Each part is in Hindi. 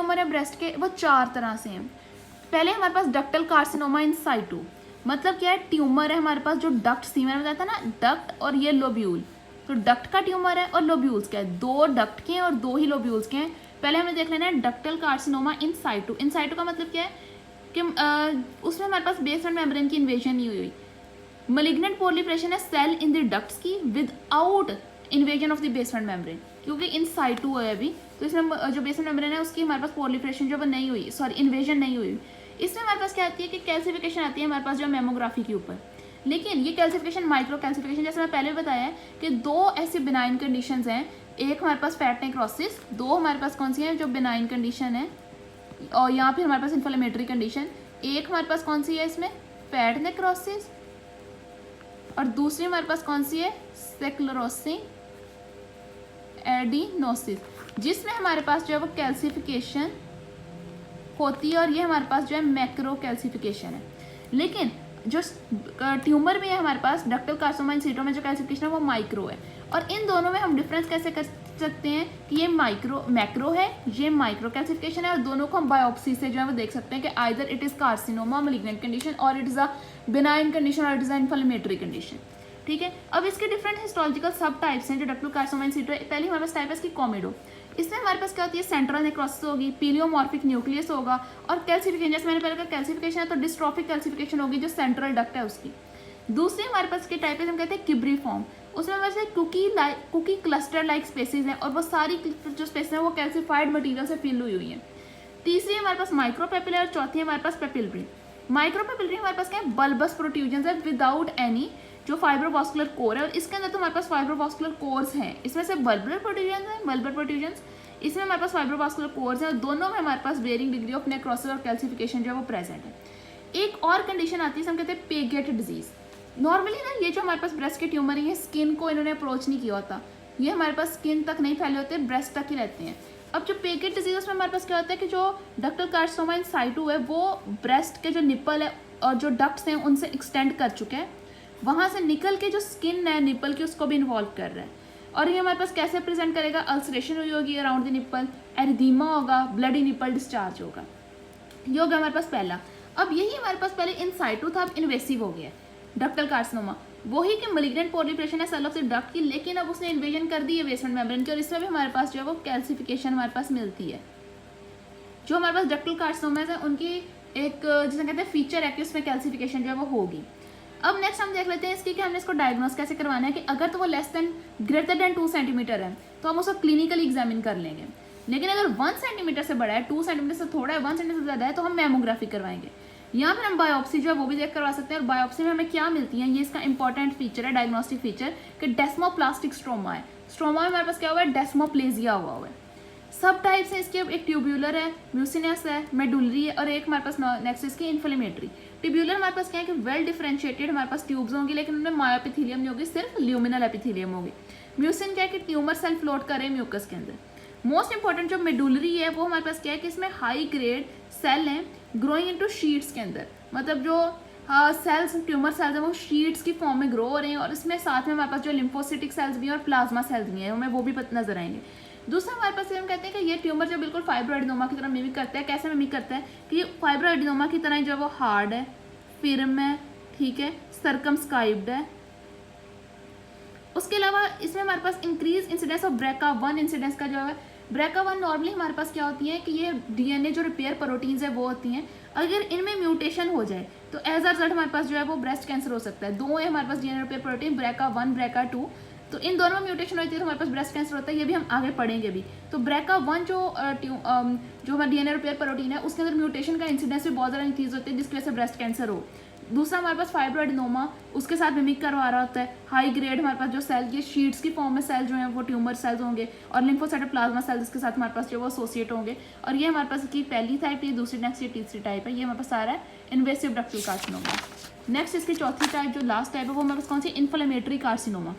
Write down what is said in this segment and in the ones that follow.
ट्यूमर है ब्रेस्ट के वो 4 तरह से हैं। पहले हमारे पास डक्टल कार्सिनोमा इन साइटू, मतलब क्या है, ट्यूमर है हमारे पास जो डक्ट सी मैंने बताया था ना, डक्ट और ये लोब्यूल, तो डक्ट का ट्यूमर है और लोब्यूल्स का है, 2 डक्ट के हैं और 2 ही लोब्यूल्स के हैं। पहले हमें देख लेना है डक्टल कार्सिनोमा इन साइटू। इन साइटू का मतलब क्या है कि उसमें हमारे पास बेसमेंट मेम्ब्रेन की इन्वेजन नहीं हुई। मलिग्नेंट प्रोलिफरेशन है सेल इन द डक्ट्स की without invasion of the basement membrane, क्योंकि इन साइटू है अभी, तो इसमें जो बेसमेंट मेम्ब्रेन है उसकी हमारे पास प्रोलिफरेशन जो वो नहीं हुई, सॉरी इन्वेजन नहीं हुई। इसमें हमारे पास क्या आती है कि कैल्सिफिकेशन आती है हमारे पास जो मेमोग्राफी के ऊपर, लेकिन ये कैल्सिफिकेशन माइक्रो कैल्सिफिकेशन, जैसे मैं पहले बताया है कि 2 ऐसी बिनाइन कंडीशंस हैं, एक हमारे पास फैट नेक्रोसिस, 2 हमारे पास कौन सी है जो बिनाइन कंडीशन है, और यहाँ फिर हमारे पास इन्फ्लेमेटरी कंडीशन। एक हमारे पास कौन सी है इसमें फैट नेक्रोसिस, और दूसरी हमारे पास कौन सी है स्क्लेरोसिंग एडिनोसिस, जिसमें हमारे पास जो है वो कैल्सिफिकेशन होती है, और ये हमारे पास जो है मैक्रो कैल्सिफिकेशन है। लेकिन जो ट्यूमर में है हमारे पास डक्टल कार्सिनोमा इन सिटू में जो कैल्सिफिकेशन है वो माइक्रो है, और इन दोनों में हम डिफरेंस कैसे कर सकते हैं कि ये मैक्रो है, ये माइक्रो कैल्सिफिकेशन है, और दोनों को हम बायोप्सी से जो है वो देख सकते हैं कि either it is carcinoma malignant condition और it is a benign condition और it is a inflammatory condition. ठीक है, अब इसके डिफरेंट हिस्टोलॉजिकल सब टाइप्स हैं जो डक्टल कार्सिनोमा इन सिटू। पहले हमारे पास टाइप है इसकी कोमिडो, इसमें हमारे पास क्या होती है सेंट्रल नेक्रोसिस होगी, पीलियोमॉर्फिक न्यूक्लियस होगा, और कैल्सिफिकेशन जैसे मैंने पहले कहा कैल्सिफिकेशन है तो डिस्ट्रॉफिक कैल्सिफिकेशन होगी जो सेंट्रल डक्ट है उसकी। दूसरी हमारे पास की टाइप है हम कहते हैं किब्री फॉर्म, उसमें हमारे पास कुकी क्लस्टर लाइक स्पेसिस हैं और वो सारी जो स्पेसिस हैं वो कैल्सिफाइड मटीरियल से फिल हुई हैं। तीसरी हमारे पास माइक्रोपेपिलरी और चौथी हमारे पास पेपिलरी। माइक्रोपेपिलरी हमारे पास क्या है बल्बस प्रोट्रूजन्स है विदाउट एनी जो फाइब्रोवास्कुलर कोर है, और इसके अंदर तो हमारे पास फाइब्रोवास्कुलर कोर्स हैं, इसमें से बल्बुलर प्रोट्रूजन्स हैं, बल्बर प्रोट्रूजन्स, इसमें हमारे पास फाइब्रोवास्कुलर कोर्स हैं, और दोनों में हमारे पास वेरिंग डिग्री ऑफ नेक्रोसिस और कैल्सिफिकेशन जो है वो प्रेजेंट है। एक और कंडीशन आती है हम कहते हैं पेगेट डिजीज। नॉर्मली ना ये जो हमारे पास ब्रेस्ट के ट्यूमर है ये स्किन को इन्होंने अप्रोच नहीं किया होता, ये हमारे पास स्किन तक नहीं फैले होते, ब्रेस्ट तक ही रहते हैं। अब जो पेगेट डिजीज उसमें हमारे पास क्या होता है कि जो डक्टल कार्सिनोमा इन साइटू है वो ब्रेस्ट के जो निपल है और जो डक्ट्स हैं उनसे एक्सटेंड कर चुके हैं, वहाँ से निकल के जो स्किन है निपल की उसको भी इन्वॉल्व कर रहा है, और ये हमारे पास कैसे प्रेजेंट करेगा, अल्सरेशन हुई होगी अराउंड द निपल, एरिदीमा होगा, ब्लडी निपल डिस्चार्ज होगा, ये होगा हमारे पास पहला। अब यही हमारे पास पहले इन साइटू था, अब इन्वेसिव हो गया डक्टल कार्सिनोमा, वही कि मैलिग्नेंट प्रोलिफरेशन है सेल ऑफ द डक्ट की, लेकिन अब उसने इन्वेजन कर दी है बेसमेंट मेम्ब्रेन की, और इसमें भी हमारे पास जो है वो कैल्सिफिकेशन हमारे पास मिलती है। जो हमारे पास डक्टल कार्सिनोमा है उनकी एक जिसे कहते हैं फीचर है कि उसमें कैल्सिफिकेशन जो है वो होगी। अब नेक्स्ट हम देख लेते हैं इसकी कि हमने इसको डायग्नोस कैसे करवाना है, कि अगर तो वो ग्रेटर देन 2 सेंटीमीटर है तो हम उसको क्लिनिकली एग्जामिन कर लेंगे, लेकिन अगर 1 सेंटीमीटर से बड़ा है, 2 सेंटीमीटर से थोड़ा है, 1 सेंटीमीटर से ज़्यादा है तो हम मैमोग्राफी करवाएंगे, या फिर हम बायोप्सी जो है वो भी देख करवा सकते हैं। और बायोप्सी में हमें क्या मिलती है, ये इसका इंपॉर्टेंट फीचर है डायग्नोस्टिक फीचर कि डेस्मोप्लास्टिक स्ट्रोमा है, स्ट्रोमा में हमारे पास क्या हुआ है डेस्मोप्लेजिया हुआ है। सब टाइप्स है इसके, एक ट्यूब्यूलर है, म्यूसिनस है, मेडुलरी है, और एक हमारे पास नेक्स्ट इसकी इन्फ्लेमेटरी। ट्यूब्यूलर हमारे पास क्या है कि वेल डिफरेंशिएटेड हमारे पास ट्यूब्स होंगी, लेकिन उनमें मायोएपिथेलियम नहीं होगी, सिर्फ ल्यूमिनल एपिथेलियम होगी। म्यूसिन क्या है कि ट्यूमर सेल फ्लोट करे म्यूकस के अंदर। मोस्ट इंपॉर्टेंट जो मेडुलरी है वो हमारे पास क्या है कि इसमें हाई ग्रेड सेल हैं ग्रोइंग इनटू शीट्स के अंदर, मतलब जो सेल्स ट्यूमर सेल्स हैं वो शीट्स की फॉर्म में ग्रो हो रहे हैं, और इसमें साथ में हमारे पास जो लिम्फोसिटिक सेल्स भी हैं और प्लाज्मा सेल्स भी हैं हमें वो भी नजर आएंगे। दूसरा हमारे पास हम कहते हैं कि ये ट्यूमर जो बिल्कुल फाइब्रोएडिनोमा की तरह मिमिक करता है। कैसे मिमिक करता है कि ये फाइब्रोएडिनोमा की तरह जो है वो हार्ड है, फिर्म है, ठीक है, सर्कमस्क्राइब्ड है। उसके अलावा इसमें हमारे पास increase incidence of BRCA1 incidence का जो है BRCA1 नॉर्मली हमारे पास क्या होती है कि ये DNA जो रिपेयर प्रोटीन्स है वो होती हैं, अगर इनमें म्यूटेशन हो जाए तो एज अ रिजल्ट हमारे पास जो है वो ब्रेस्ट कैंसर हो सकता है। 2 है हमारे पास DNA repair protein BRCA1 BRCA2, तो इन दोनों में म्यूटेशन होती है तो हमारे पास ब्रेस्ट कैंसर होता है, ये भी हम आगे पढ़ेंगे भी। तो BRCA1 जो हमारा DNA रिपेयर प्रोटीन है उसके अंदर म्यूटेशन का इंसिडेंस भी बहुत ज़्यादा इंक्रीज होती है जिसकी वजह से ब्रेस्ट कैंसर हो। दूसरा हमारे पास फाइब्रोएडिनोमा उसके साथ मिमिक करवा रहा होता है, हाई ग्रेड हमारे पास जो सेल ये शीट्स की फॉर्म में सेल जो हैं वो ट्यूमर सेल्स होंगे, और लिम्फोसाइट प्लाज्मा सेल्स इसके साथ हमारे पास जो वो एसोसिएट होंगे, और ये हमारे पास की पहली टाइप, ये दूसरी नेक्स्ट ये तीसरी टाइप है, ये हमारे पास आ रहा है इन्वेसिव डक्टल कार्सिनोमा। नेक्स्ट इसकी चौथी टाइप जो लास्ट टाइप है वो हमारे पास कौन सी इन्फ्लेमेटरी कार्सिनोमा,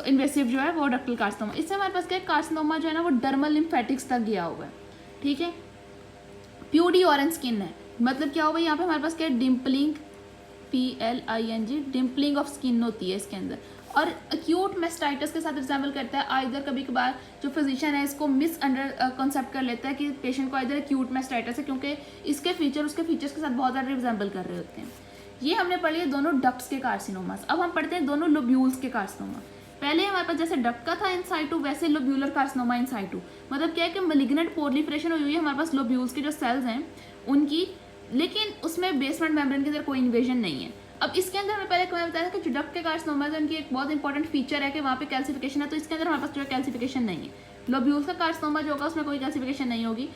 इन्वेसिव जो है वो डक्टल कार्सिनोमा। इससे हमारे पास क्या कार्सिनोमा जो है ना वो डर्मल लिम्फेटिक्स तक गया हुआ है, ठीक है। प्यूडी ऑरेंज स्किन है, मतलब क्या होगा यहाँ पे हमारे पास क्या dimpling PLING dimpling of skin होती है इसके अंदर, और एक्यूट मेस्टाइटिस के साथ रिजेंबल करता है। आइदर कभी कभार जो फिजिशियन है इसको मिस अंडर कॉन्सेप्ट कर लेता है कि पेशेंट को आइदर एक्यूट मेस्टाइटिस है, क्योंकि इसके फीचर उसके फीचर्स के साथ बहुत ज़्यादा रिजेंबल कर रहे होते हैं। ये हमने पढ़ लिया दोनों डक्ट्स के कार्सिनोमास। अब हम पढ़ते हैं दोनों लोब्यूल्स के कार्सिनोमा। पहले हमारे पास जैसे डक्ट का था इन साइटू, वैसे लोब्यूलर कार्सिनोमा इन साइटू। मतलब क्या है कि मैलिग्नेंट प्रोलिफरेशन हुई है हमारे पास लोब्यूल्स के जो सेल्स हैं उनकी, लेकिन उसमें बेसमेंट मेम्ब्रेन के अंदर कोई इन्वेजन नहीं है। अब इसके अंदर हमें पहले मैं बताया था कि जो डक्ट के कार्सिनोमा है उनकी एक बहुत इंपॉर्टेंट फीचर है कि वहाँ पे कैल्सिफिकेशन है, तो इसके अंदर हमारे पास जो है कैल्सिफिकेशन नहीं है। लोब्यूल्स का कार्सिनोमा जो होगा उसमें कोई कैल्सिफिकेशन नहीं होगी।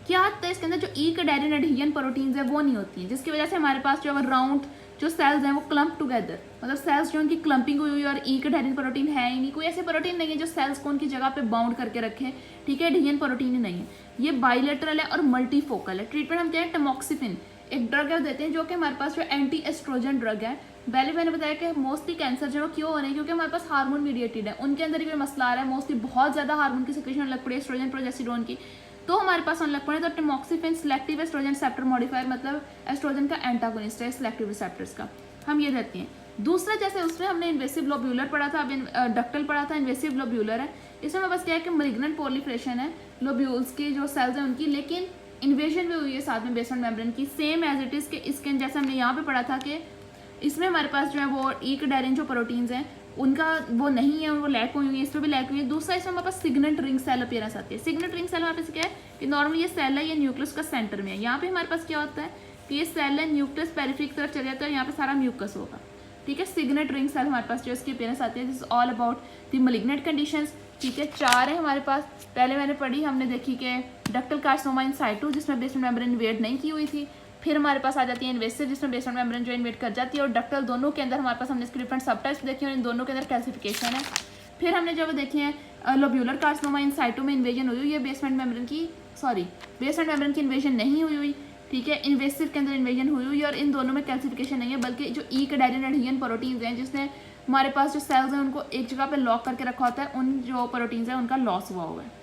क्या होता है इसके अंदर जो ईकडेरिन एडहेजन प्रोटीन्स है वो नहीं होती हैं, जिसकी वजह से हमारे पास जो राउंड जो सेल्स हैं वो क्लम्प टुगेदर, मतलब सेल्स जो उनकी क्लम्पिंग हुई हुई और ईकडेरिन प्रोटीन है ही नहीं, कोई ऐसे प्रोटीन नहीं है जो सेल्स को उनकी जगह पे बाउंड करके रखे, ठीक है, एडहेजन प्रोटीन ही नहीं है। ये बाइलेटरल है और मल्टीफोकल है। ट्रीटमेंट हम क्या है, टमोक्सिफिन एक ड्रग है देते हैं जो कि हमारे पास जो एंटी एस्ट्रोजन ड्रग है। पहले मैंने बताया कि मोस्टली कैंसर जो क्यों हो रहे हैं, क्योंकि हमारे पास हार्मोन मीडिएटेड है, उनके अंदर ही कोई मसला आ रहा है, मोस्टली बहुत ज़्यादा हार्मोन की सिक्रेशन लग पड़ी है, एस्ट्रोजन प्रोजेस्टेरोन की, तो हमारे पास लग पड़े। तो टमोक्सिफिन सिलेक्टिव एस्ट्रोजन रिसेप्टर मॉडिफायर, मतलब एस्ट्रोजन का एंटागोनिस्ट है सिलेक्टिव रिसेप्टर्स का, हम ये देते हैं। दूसरा जैसे उसमें हमने इन्वेसिव लोब्यूलर पढ़ा था, अब डक्टल पढ़ा था, इन्वेसिव लोब्यूलर है। इसमें बस क्या है कि मैलिग्नेंट प्रोलिफरेशन है लोब्यूल्स की जो सेल्स हैं उनकी, लेकिन इन्वेजन भी हुई है साथ में बेसमेंट मेम्ब्रेन की, सेम एज इट इज़ के स्किन जैसे हमने यहाँ पे पढ़ा था कि इसमें हमारे पास जो है वो ईकडेरिन जो प्रोटीन्स हैं उनका वो नहीं है, वो लैक हुई है, इस पर भी लैक हुई है। दूसरा इसमें हमारे पास सिग्नेट रिंग सेल अपीयरेंस आती है। सिग्नेट रिंग सेल हमारे पास क्या है कि नॉर्मली ये सेल है, ये न्यूक्लियस का सेंटर में है। यहाँ पे हमारे पास क्या होता है कि ये सेल है, न्यूक्लियस पेरिफेरी की तरफ चले जाता है, यहाँ पे सारा म्यूकस होगा, ठीक है। सिग्नेट रिंग सेल हमारे पास जो इसकी अपीयरेंस आती है। This is all about the malignant conditions, ठीक है। 4 है हमारे पास। पहले मैंने पढ़ी, हमने देखी कि डक्टल कार्सिनोमा इन साइटू जिसमें बेसमेंट मेम्ब्रेन इन्वेड नहीं की हुई थी। फिर हमारे पास आ जाती है इन्वेसिव जिसमें बेसमेंट मेम्ब्रेन जो इन्वेड कर जाती है, और डक्टल दोनों के अंदर हमारे पास हमने इसके डिफरेंट सबटाइप्स देखी और इन दोनों के अंदर कैल्सिफिकेशन है। फिर हमने जब देखे हैं लोब्यूलर कार्सिनोमा इन साइटू में इन्वेजन हुई हुई है बेसमेंट मेम्ब्रेन की, बेसमेंट मेम्ब्रेन की इन्वेजन नहीं हुई हुई, ठीक है। इन्वेसिव के अंदर इन्वेजन हुई हुई और इन दोनों में कैल्सिफिकेशन नहीं है, बल्कि जो ईकडेरिन एडहेजन प्रोटीन्स हैं जिसने हमारे पास जो सेल्स हैं उनको एक जगह पे लॉक करके रखा होता है, उन जो प्रोटीन्स हैं उनका लॉस हुआ हुआ है।